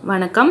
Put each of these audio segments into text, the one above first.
வணக்கம்.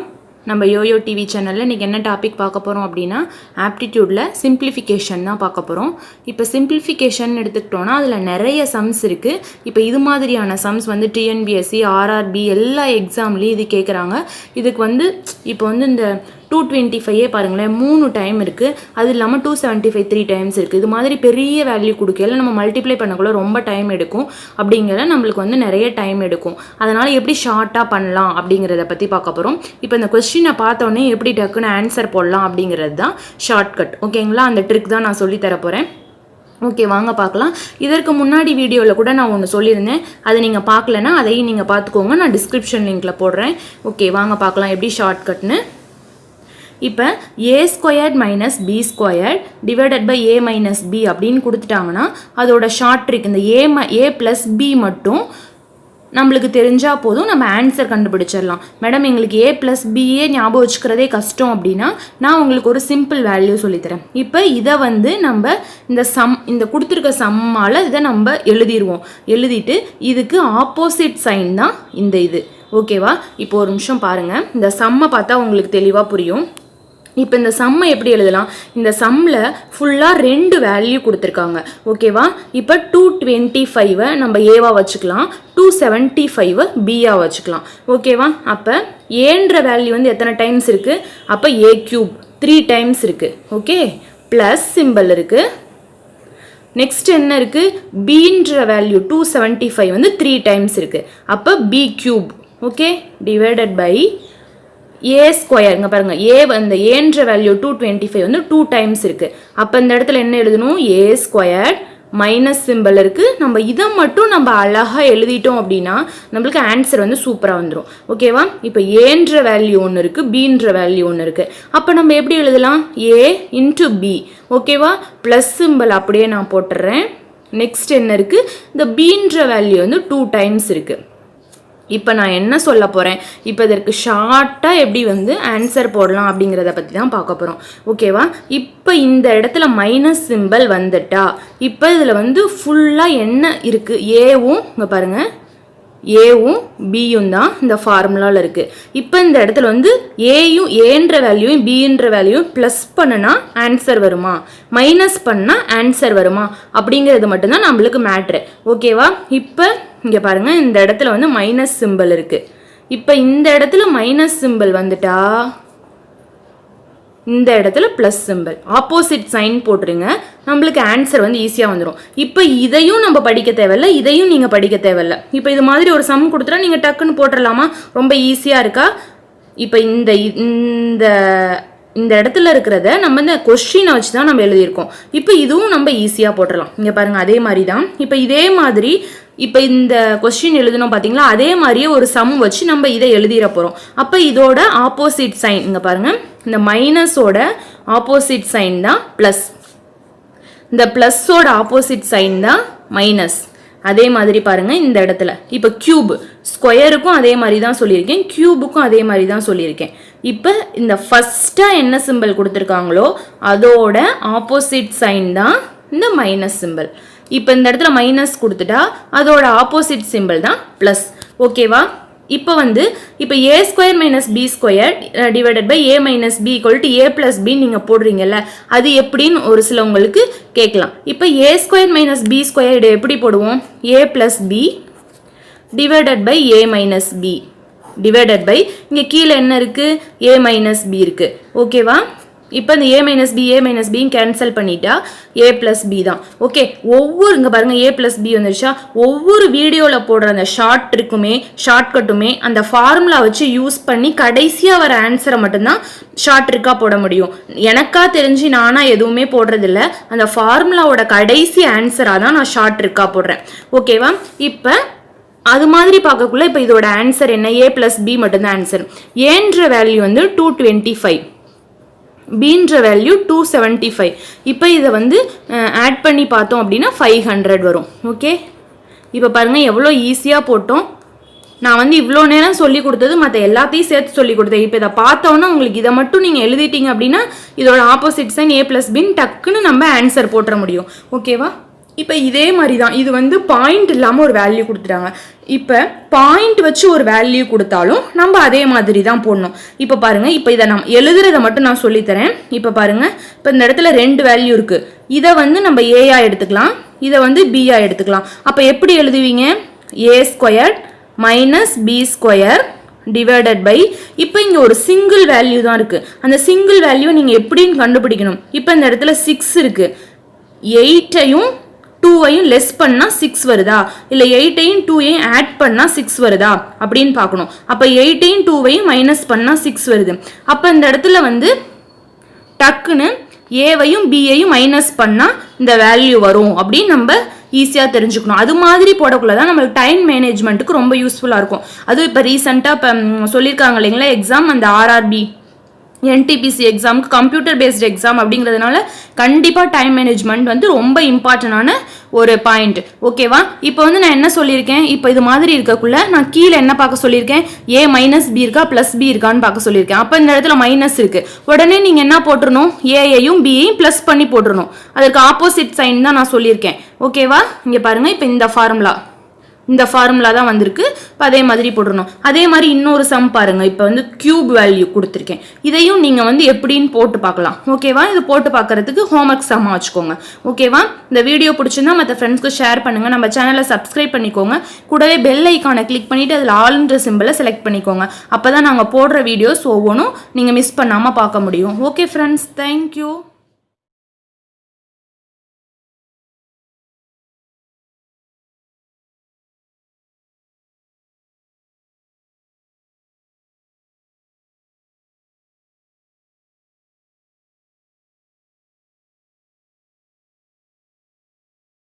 நம்ம YoYo TV சேனலில் இன்றைக்கி என்ன டாபிக் பார்க்க போகிறோம் அப்படின்னா ஆப்டிடியூடில் சிம்பிளிஃபிகேஷன் தான் பார்க்க போகிறோம். இப்போ சிம்பிளிஃபிகேஷன் எடுத்துக்கிட்டோன்னா அதில் நிறைய சம்ஸ் இருக்குது. இப்போ இது மாதிரியான சம்ஸ் வந்து டிஎன்பிஎஸ்சி ஆர்ஆர்பி எல்லா எக்ஸாம்லேயும் இது கேட்குறாங்க. இதுக்கு இப்போ இந்த 225 பாருங்களேன் 3 டைம் இருக்குது. அது இல்லாமல் 275 3 டைம்ஸ் இருக்குது. இது மாதிரி பெரிய வேல்யூ கொடுக்கல நம்ம மல்டிப்ளை பண்ணக்குள்ள ரொம்ப டைம் எடுக்கும். அப்படிங்கிற நம்மளுக்கு நிறைய டைம் எடுக்கும். அதனால் எப்படி ஷார்ட்டாக பண்ணலாம் அப்படிங்கிறத பற்றி பார்க்க போகிறோம். இப்போ இந்த கொஸ்டினை பார்த்தோன்னே எப்படி டக்குன்னு ஆன்சர் போடலாம் அப்படிங்கிறது தான் ஷார்ட்கட். ஓகேங்களா? அந்த ட்ரிக் தான் நான் சொல்லித்தர போகிறேன். ஓகே, வாங்க பார்க்கலாம். இதற்கு முன்னாடி வீடியோவில் கூட நான் ஒன்று சொல்லியிருந்தேன். அதை நீங்கள் பார்க்கலன்னா அதையும் நீங்கள் பார்த்துக்கோங்க. நான் டிஸ்கிரிப்ஷன் லிங்க்கில் போடுறேன். ஓகே, வாங்க பார்க்கலாம் எப்படி ஷார்ட்கட்னு. இப்போ a² - b² divided by a - b அப்படின்னு கொடுத்துட்டாங்கன்னா அதோட ஷார்ட் ட்ரிக் இந்த a + b மட்டும் நம்மளுக்கு தெரிஞ்சால் போதும், நம்ம ஆன்சர் கண்டுபிடிச்சிடலாம். மேடம் எங்களுக்கு a + b ஞாபகம் வச்சுக்கிறதே கஷ்டம் அப்படின்னா நான் உங்களுக்கு ஒரு சிம்பிள் வேல்யூ சொல்லித்தரேன். இப்போ இதை நம்ம இந்த கொடுத்துருக்க சம்மால் இதை நம்ம எழுதிடுவோம். எழுதிட்டு இதுக்கு ஆப்போசிட் சைன் தான் இந்த இது. ஓகேவா? இப்போ ஒரு நிமிஷம் பாருங்கள். இந்த சம்மை பார்த்தா உங்களுக்கு தெளிவாக புரியும். இப்போ இந்த சம்மை எப்படி எழுதலாம்? இந்த சம்மில் ஃபுல்லாக 2 வேல்யூ கொடுத்துருக்காங்க. ஓகேவா? இப்போ 225 நம்ம ஏவாக வச்சுக்கலாம், 275 பியாக வச்சுக்கலாம். ஓகேவா? அப்போ ஏன்ற வேல்யூ எத்தனை டைம்ஸ் இருக்குது? அப்போ a³ 3 டைம்ஸ் இருக்குது. ஓகே, ப்ளஸ் சிம்பிள் இருக்குது. நெக்ஸ்ட் என்ன இருக்குது? பீன்ற வேல்யூ 275 3 டைம்ஸ் இருக்குது. அப்போ b³. Okay, divided by a² இங்கே பாருங்கள். ஏன்ற வேல்யூ 225 2 டைம்ஸ் இருக்குது. அப்போ இந்த இடத்துல என்ன எழுதணும்? a² மைனஸ் சிம்பிள் இருக்குது. நம்ம இதை மட்டும் நம்ம அழகாக எழுதிட்டோம் அப்படின்னா நம்மளுக்கு ஆன்சர் சூப்பராக வந்துடும். ஓகேவா? இப்போ ஏன்ற வேல்யூ ஒன்று இருக்குது, பீன்ற வேல்யூ ஒன்று இருக்குது. அப்போ நம்ம எப்படி எழுதலாம்? a × b. ஓகேவா? ப்ளஸ் சிம்பிள் அப்படியே நான் போட்டுடுறேன். நெக்ஸ்ட் என்ன இருக்குது? இந்த பீன்ற வேல்யூ 2 டைம்ஸ் இருக்குது. இப்போ நான் என்ன சொல்ல போகிறேன்? இப்போ இதற்கு ஷார்ட்டாக எப்படி ஆன்சர் போடலாம் அப்படிங்கிறத பற்றி தான் பார்க்க போகிறோம். ஓகேவா? இப்போ இந்த இடத்துல மைனஸ் சிம்பிள் வந்துட்டா இப்போ இதில் ஃபுல்லாக என்ன இருக்குது? ஏவும் இங்கே பாருங்கள், ஏவும் பியும் தான் இந்த ஃபார்முலாவில் இருக்குது. இப்போ இந்த இடத்துல ஏன்ற வேல்யூவும் பின்ற வேல்யூவும் ப்ளஸ் பண்ணுனா ஆன்சர் வருமா, மைனஸ் பண்ணால் ஆன்சர் வருமா அப்படிங்கிறது மட்டும்தான் நம்மளுக்கு மேட்ரு. ஓகேவா? இப்போ இங்கே பாருங்கள், இந்த இடத்துல மைனஸ் சிம்பிள் இருக்குது. இப்போ இந்த இடத்துல மைனஸ் சிம்பிள் வந்துட்டா இந்த இடத்துல ப்ளஸ் சிம்பிள் ஆப்போசிட் சைன் போட்டுருங்க. நம்மளுக்கு ஆன்சர் ஈஸியாக வந்துடும். இப்போ இதையும் நம்ம படிக்க தேவையில்லை, இதையும் நீங்கள் படிக்க தேவையில்லை. இப்போ இது மாதிரி ஒரு சம் கொடுத்துட்டா நீங்கள் டக்குன்னு போட்டுடலாமா? ரொம்ப ஈஸியாக இருக்கா? இப்போ இந்த இடத்துல இருக்கிறத நம்ம இந்த கொஸ்டினை வச்சு தான் நம்ம எழுதியிருக்கோம். இப்போ இதுவும் நம்ம ஈஸியாக போட்டுடலாம். இங்கே பாருங்கள், அதே மாதிரி தான். இப்போ இதே மாதிரி இப்போ இந்த கொஸ்டின் எழுதணும் பார்த்தீங்களா? அதே மாதிரியே ஒரு சம் வச்சு நம்ம இதை எழுதிட போகிறோம். அப்போ இதோட ஆப்போசிட் சைன் இங்கே பாருங்கள், இந்த மைனஸோட ஆப்போசிட் சைன் தான் ப்ளஸ், இந்த ப்ளஸ்ஸோட ஆப்போசிட் சைன் தான் மைனஸ். அதே மாதிரி பாருங்கள் இந்த இடத்துல இப்போ கியூப், ஸ்கொயருக்கும் அதே மாதிரி தான் சொல்லியிருக்கேன், கியூபுக்கும் அதே மாதிரி தான் சொல்லியிருக்கேன். இப்போ இந்த ஃபஸ்ட்டாக என்ன சிம்பிள் கொடுத்துருக்காங்களோ அதோட ஆப்போசிட் சைன் தான் இந்த மைனஸ் சிம்பிள். இப்போ இந்த இடத்துல மைனஸ் கொடுத்துட்டா அதோட ஆப்போசிட் சிம்பிள் தான் ப்ளஸ். ஓகேவா? இப்போ இப்போ a² - b² divided by a - b = a + b நீங்கள் போடுறீங்கல்ல, அது எப்படின்னு ஒரு சிலவங்களுக்கு கேட்கலாம். இப்போ a² - b² எப்படி போடுவோம்? a + b divided by a - b divided by இங்கே கீழே என்ன இருக்குது? a - b இருக்குது. ஓகேவா? இப்போ இந்த a - b கேன்சல் பண்ணிட்டா a + b தான். ஓகே, இங்கே பாருங்கள் a + b வந்துருச்சா? ஒவ்வொரு வீடியோவில் போடுற அந்த ஷார்ட்கட்டுமே அந்த ஃபார்முலா வச்சு யூஸ் பண்ணி கடைசியாக வர ஆன்சரை மட்டும்தான் ஷார்ட் ட்ரிக்காக போட முடியும். எனக்கா தெரிஞ்சு நானாக எதுவுமே போடுறதில்ல, அந்த ஃபார்முலாவோட கடைசி ஆன்சராக தான் நான் ஷார்ட் ட்ரிக்காக போடுறேன். ஓகேவா? இப்போ அது மாதிரி பார்க்கக்குள்ள இப்போ இதோட ஆன்சர் என்ன? a + b மட்டும்தான் ஆன்சர். ஏன்ற வேல்யூ 225, பீன்ற வேல்யூ 275. இப்போ இதை ஆட் பண்ணி பார்த்தோம் அப்படின்னா 500 வரும். ஓகே, இப்போ பாருங்கள் எவ்வளோ ஈஸியாக போட்டோம். நான் இவ்வளோ நேரம் சொல்லி கொடுத்தது மற்ற எல்லாத்தையும் சேர்த்து சொல்லி கொடுத்தேன். இப்போ இதை பார்த்தோன்னா உங்களுக்கு இதை மட்டும் நீங்கள் எழுதிட்டீங்க அப்படின்னா இதோட ஆப்போசிட் சைன் a + b டக்குன்னு நம்ம ஆன்சர் போட்டுற முடியும். ஓகேவா? இப்போ இதே மாதிரி தான் இது வந்து பாயிண்ட் இல்லாமல் ஒரு வேல்யூ கொடுத்துட்டாங்க. இப்போ பாயிண்ட் வச்சு ஒரு வேல்யூ கொடுத்தாலும் நம்ம அதே மாதிரி தான் போடணும். இப்போ பாருங்கள், இப்போ இதை நான் எழுதுறதை மட்டும் நான் சொல்லித்தரேன். இப்போ பாருங்கள், இப்போ இந்த இடத்துல 2 வேல்யூ இருக்குது. இதை வந்து நம்ம ஏயா எடுத்துக்கலாம், இதை வந்து பியா எடுத்துக்கலாம். அப்போ எப்படி எழுதுவீங்க? A square minus B square divided by, இப்போ இங்கே ஒரு சிங்கிள் வேல்யூ தான் இருக்குது. அந்த சிங்கிள் வேல்யூ நீங்கள் எப்படின்னு கண்டுபிடிக்கணும். இப்போ இந்த இடத்துல 6 இருக்குது. 8ஐயும் 2ஐயும் லெஸ் பண்ணால் 6 வருதா, இல்லை 8ஐயும் 2ஐயும் ஆட் பண்ணால் 6 வருதா அப்படின்னு பார்க்கணும். அப்போ 8ஐயும் 2ஐயும் மைனஸ் பண்ணால் 6 வருது. அப்போ இந்த இடத்துல வந்து டக்குன்னு ஏவையும் பியையும் மைனஸ் பண்ணால் இந்த வேல்யூ வரும் அப்படின்னு நம்ம ஈஸியாக தெரிஞ்சுக்கணும். அது மாதிரி போடக்குள்ள தான் நம்மளுக்கு டைம் மேனேஜ்மெண்ட்டுக்கு ரொம்ப யூஸ்ஃபுல்லாக இருக்கும். அதுவும் இப்போ ரீசெண்டாக இப்போ சொல்லியிருக்காங்க இல்லைங்களா எக்ஸாம், அந்த RRB NTPC எக்ஸாமுக்கு கம்ப்யூட்டர் பேஸ்ட் எக்ஸாம் அப்படிங்கிறதுனால கண்டிப்பாக டைம் மேனேஜ்மெண்ட் வந்து ரொம்ப இம்பார்ட்டண்டான ஒரு பாயிண்ட். ஓகேவா? இப்போ வந்து நான் என்ன சொல்லியிருக்கேன், இப்போ இது மாதிரி இருக்கக்குள்ள நான் கீழே என்ன பார்க்க சொல்லியிருக்கேன், ஏ மைனஸ் பி இருக்கா ப்ளஸ் பி இருக்கான்னு பார்க்க சொல்லியிருக்கேன். அப்போ இந்த இடத்துல மைனஸ் இருக்குது. உடனே நீங்கள் என்ன போட்டுருணும், ஏயையும் பியையும் ப்ளஸ் பண்ணி போட்டுருணும். அதற்கு ஆப்போசிட் சைன் தான் நான் சொல்லியிருக்கேன். ஓகேவா? இங்கே பாருங்கள், இப்போ இந்த ஃபார்முலா தான் வந்திருக்கு. இப்போ அதே மாதிரி போட்டுருணும். அதே மாதிரி இன்னொரு சம் பாருங்கள். இப்போ வந்து கியூப் வேல்யூ கொடுத்துருக்கேன். இதையும் நீங்கள் வந்து எப்படின்னு போட்டு பார்க்கலாம். ஓகேவா? இது போட்டு பார்க்கறதுக்கு ஹோம்ஒர்க் சம்மா வச்சுக்கோங்க. ஓகேவா? இந்த வீடியோ பிடிச்சிருந்தா மற்ற ஃப்ரெண்ட்ஸ்க்கு ஷேர் பண்ணுங்கள். நம்ம சேனலை சப்ஸ்கிரைப் பண்ணிக்கோங்க. கூடவே பெல் ஐக்கானை கிளிக் பண்ணிவிட்டு அதில் ஆல்ன்ற சிம்பிளை செலக்ட் பண்ணிக்கோங்க. அப்போ தான் நாங்கள் போடுற வீடியோஸ் ஒவ்வொன்றும் நீங்கள் மிஸ் பண்ணாமல் பார்க்க முடியும். Okay friends, thank you.